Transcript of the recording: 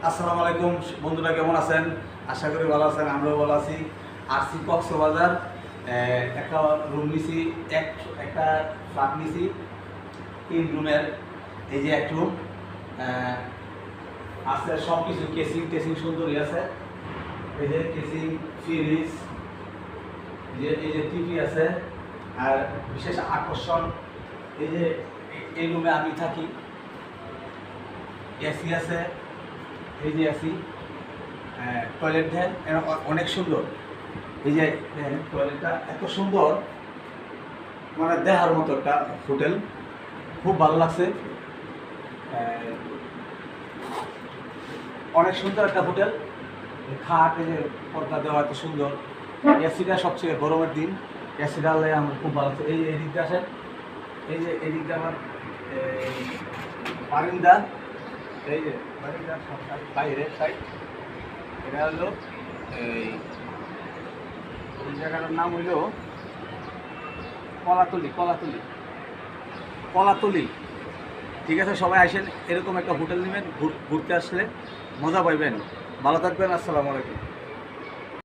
আসসালামু আলাইকুম বন্ধুরা, কেমন আছেন? আশা করি ভালো আছেন, আমরাও ভালো আছি। আসছি কক্সবাজার, একটা রুম নিছি, একটা ফ্ল্যাট নিছি 3 রুমের। এই যে এক রুম আছে, সব কিছু কেসিং টেসিং সুন্দরই আছে। এই যে কেসিং, ফ্রিজ, এই যে টিভি আছে। আর বিশেষ আকর্ষণ, এই যে এই রুমে আমি থাকি, এসি আছে। এই যে এসি, টয়লেট দেন অনেক সুন্দর। এই যে টয়লেটটা এত সুন্দর, মানে দেখার মতো একটা হোটেল, খুব ভালো লাগছে। অনেক সুন্দর একটা হোটেল। খাট, এই যে পর্দা দেওয়া এত সুন্দর। এসিটা সবচেয়ে গরমের দিন, এসিটা আমার খুব ভালো লাগছে। এই এদিকটা আসে, এই যে এদিকটা আমার বারিন্দা, এই যে বারিন্দা বাইরের সাইড। এটা হলো এই জায়গাটার নাম হইল কলাতলি। কলাতলি, ঠিক আছে। সবাই আসেন, এরকম একটা হোটেল নেবেন, ঘুরতে আসলে মজা পাইবেন। ভালো থাকবেন, আসসালামু আলাইকুম।